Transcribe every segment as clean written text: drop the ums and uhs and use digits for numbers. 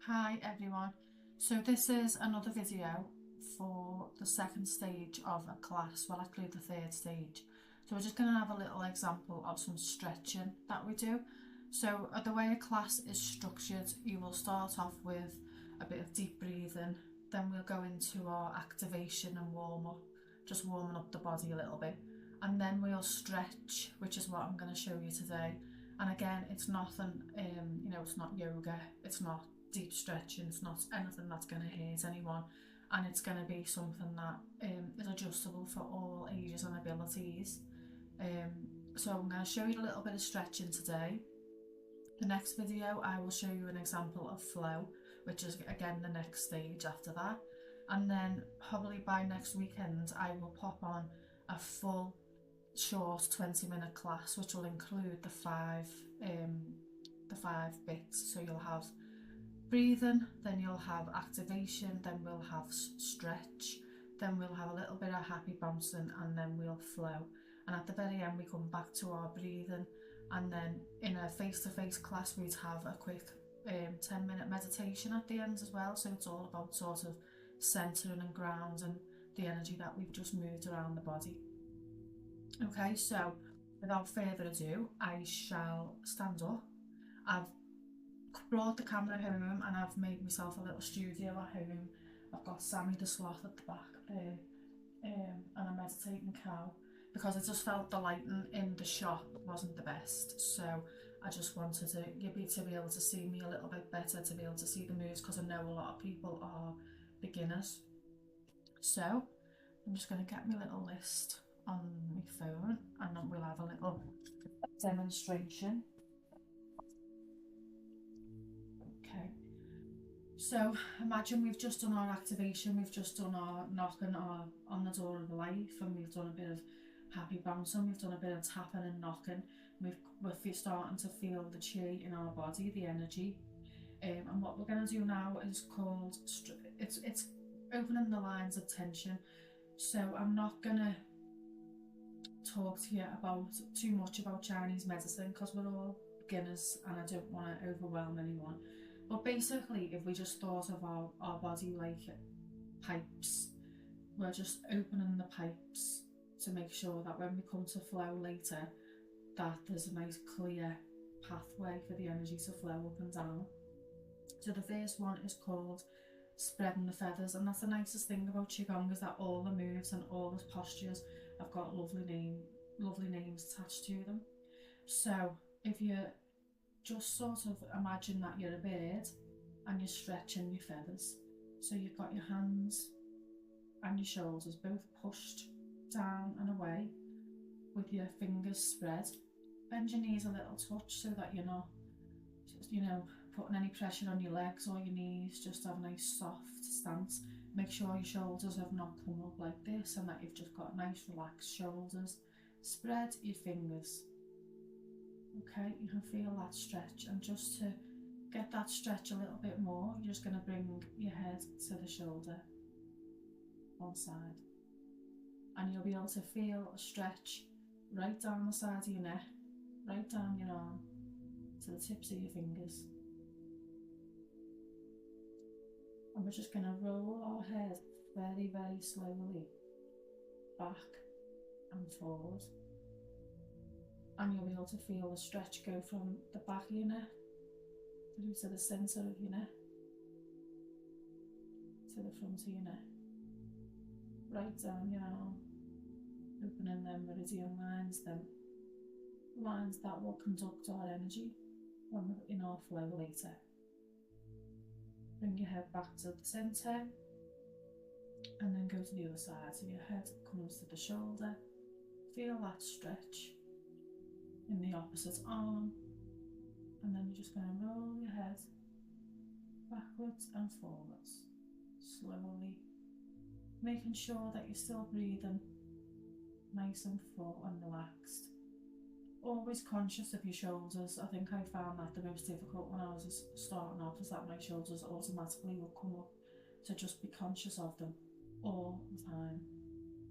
Hi everyone, so this is another video for the second stage of a class, well actually the third stage. So we're just going to have a little example of some stretching that we do. So the way a class is structured, you will start off with a bit of deep breathing, then we'll go into our activation and warm up, just warming up the body a little bit, and then we'll stretch, which is what I'm going to show you today. And again, it's nothing, it's not yoga, it's not deep stretching, it's not anything that's going to hurt anyone, and it's going to be something that is adjustable for all ages and abilities. So I'm going to show you a little bit of stretching today. The next video I will show you an example of flow, which is again the next stage after that, and then probably by next weekend I will pop on a full short 20-minute class which will include the five bits. So you'll have breathing, then you'll have activation, then we'll have stretch, then we'll have a little bit of happy bouncing, and then we'll flow. And at the very end we come back to our breathing, and then in a face-to-face class we'd have a quick 10-minute meditation at the end as well. So it's all about sort of centering and grounding the energy that we've just moved around the body. Okay, so without further ado, I shall stand up. I've brought the camera home and I've made myself a little studio at home. I've got Sammy the sloth at the back there, and a meditating cow, because I just felt the lighting in the shop wasn't the best. So I just wanted to be able to see me a little bit better, to be able to see the moves, because I know a lot of people are beginners. So I'm just going to get my little list on my phone and then we'll have a little demonstration. Okay, so imagine we've just done our activation, we've just done our knocking on the door of life, and we've done a bit of happy bouncing, we've done a bit of tapping and knocking. We're starting to feel the chi in our body, the energy. And what we're going to do now is called, it's opening the lines of tension. So I'm not going to talk to you about too much about Chinese medicine because we're all beginners and I don't want to overwhelm anyone. But basically, if we just thought of our body like pipes, we're just opening the pipes to make sure that when we come to flow later, that there's a nice clear pathway for the energy to flow up and down. So the first one is called spreading the feathers, and that's the nicest thing about Qigong, is that all the moves and all the postures have got lovely names attached to them. So if you just sort of imagine that you're a bird and you're stretching your feathers, so you've got your hands and your shoulders both pushed down and away with your fingers spread. Bend your knees a little touch so that you're not just, putting any pressure on your legs or your knees. Just have a nice soft stance. Make sure your shoulders have not come up like this and that you've just got nice relaxed shoulders. Spread your fingers. Okay, you can feel that stretch, and just to get that stretch a little bit more, you're just going to bring your head to the shoulder, one side, and you'll be able to feel a stretch right down the side of your neck, right down your arm, to the tips of your fingers. And we're just going to roll our head very, very slowly back and forward. And you'll be able to feel the stretch go from the back of your neck through to the centre of your neck, to the front of your neck, right down your arm, opening them meridian lines, them lines that will conduct our energy when we're in our flow later. Bring your head back to the centre and then go to the other side. So your head comes to the shoulder. Feel that stretch in the opposite arm, and then you're just going to roll your head backwards and forwards slowly, making sure that you're still breathing nice and full and relaxed. Always conscious of your shoulders. I think I found that the most difficult when I was starting off, is that my shoulders automatically would come up. So just be conscious of them all the time,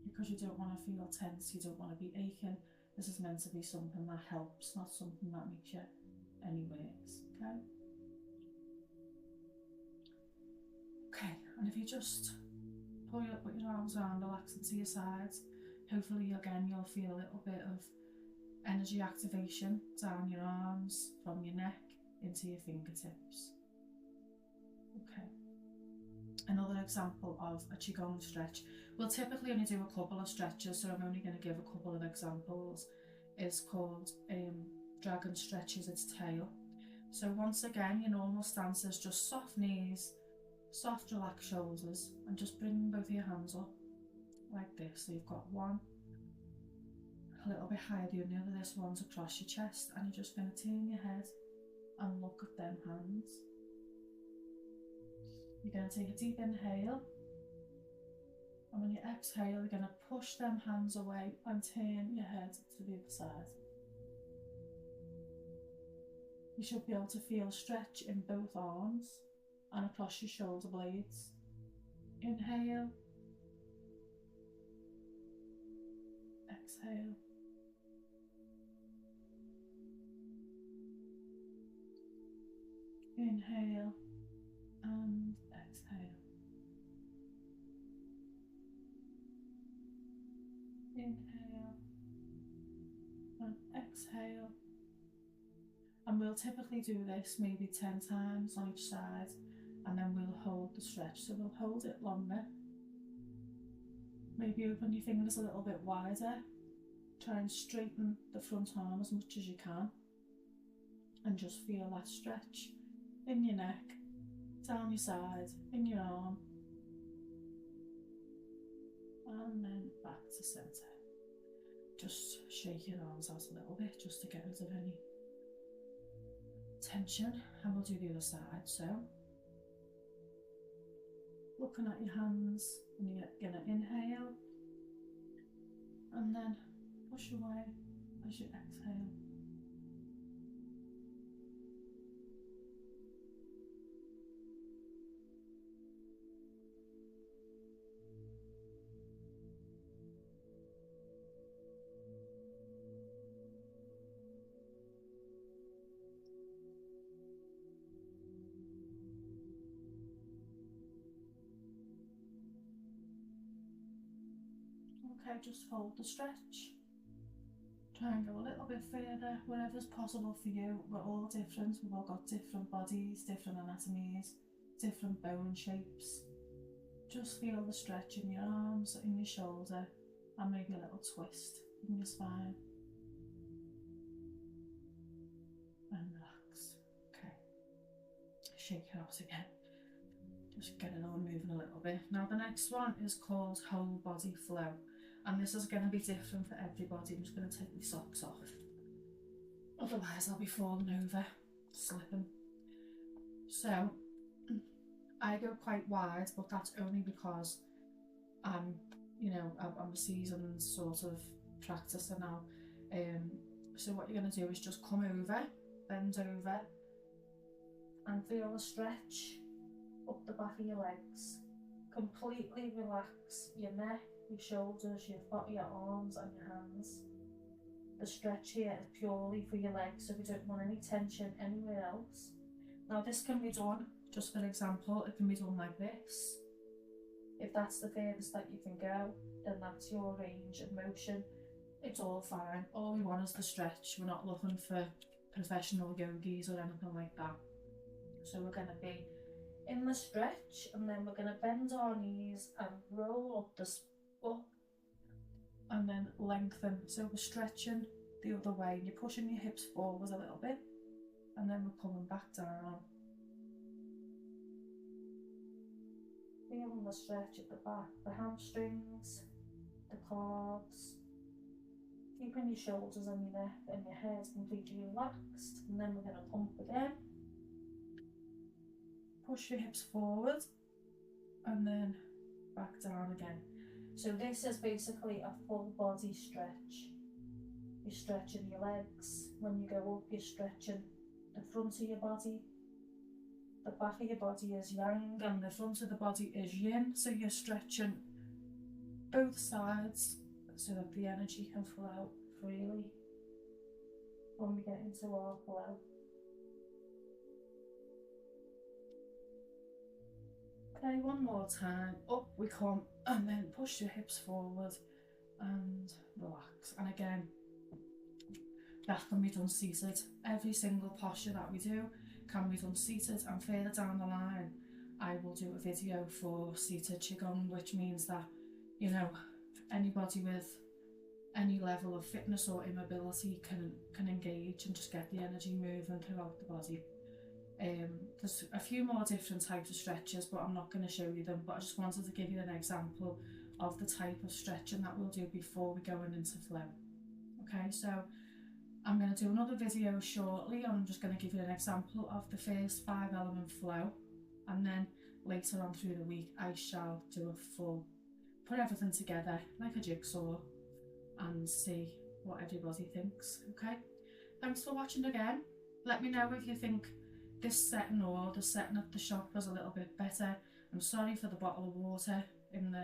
because you don't want to feel tense, you don't want to be aching. This is meant to be something that helps, not something that makes you any worse. Okay? And if you just put your arms around, relax into your sides, hopefully again you'll feel a little bit of energy activation down your arms, from your neck into your fingertips. Okay. Another example of a Qigong stretch, we'll typically only do a couple of stretches, so I'm only going to give a couple of examples, is called dragon stretches its tail. So once again, your normal stance is just soft knees, soft relaxed shoulders, and just bring both your hands up like this. So you've got one a little bit higher than the other, this one's across your chest, and you're just going to turn your head and look at them hands. You're going to take a deep inhale, and when you exhale, you're going to push them hands away and turn your head to the other side. You should be able to feel stretch in both arms and across your shoulder blades. Inhale, exhale. Inhale and exhale. Inhale and exhale. And we'll typically do this maybe 10 times on each side, and then we'll hold the stretch. So we'll hold it longer. Maybe open your fingers a little bit wider. Try and straighten the front arm as much as you can. And just feel that stretch in your neck, down your side, in your arm. And then back to centre. Just shake your arms out a little bit just to get rid of any tension, and we'll do the other side. So looking at your hands, and you're going to inhale and then push away as you exhale. Okay, just hold the stretch. Try and go a little bit further, wherever's possible for you. We're all different, we've all got different bodies, different anatomies, different bone shapes. Just feel the stretch in your arms, in your shoulder, and maybe a little twist in your spine. And relax. Okay. Shake it out again. Just get it all moving a little bit. Now the next one is called whole body flow. And this is going to be different for everybody. I'm just going to take my socks off. Otherwise I'll be falling over, slipping. So, I go quite wide, but that's only because I'm a seasoned sort of practicer now. So what you're going to do is just come over, bend over, and feel the stretch up the back of your legs. Completely relax your neck, your shoulders, your arms and your hands. The stretch here is purely for your legs, so we don't want any tension anywhere else. Now this can be done, just for example, it can be done like this. If that's the furthest that you can go, then that's your range of motion. It's all fine. All we want is the stretch. We're not looking for professional yogis or anything like that. So we're going to be in the stretch, and then we're going to bend our knees and roll up and then lengthen. So we're stretching the other way, and you're pushing your hips forward a little bit, and then we're coming back down. Feeling the stretch at the back, the hamstrings, the calves, keeping your shoulders and your neck and your head completely relaxed, and then we're going to pump again. Push your hips forward and then back down again. So this is basically a full body stretch. You're stretching your legs. When you go up, you're stretching the front of your body. The back of your body is yang and the front of the body is yin. So you're stretching both sides so that the energy can flow freely when we get into our flow. Okay, one more time. Up we come, and then push your hips forward and relax. And again, that can be done seated. Every single posture that we do can be done seated, and further down the line I will do a video for seated Qigong, which means that, you know, anybody with any level of fitness or immobility can engage and just get the energy moving throughout the body. There's a few more different types of stretches, but I'm not going to show you them, but I just wanted to give you an example of the type of stretching that we'll do before we go into flow. Okay, so I'm going to do another video shortly, and I'm just going to give you an example of the first 5-element flow, and then later on through the week I shall do a full, put everything together like a jigsaw and see what everybody thinks. Okay, thanks for watching again. Let me know if you think this setting or the setting at the shop was a little bit better. I'm sorry for the bottle of water in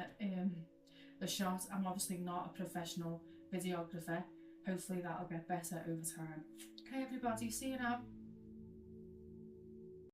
the shot. I'm obviously not a professional videographer. Hopefully that'll get better over time. Okay everybody, see you now.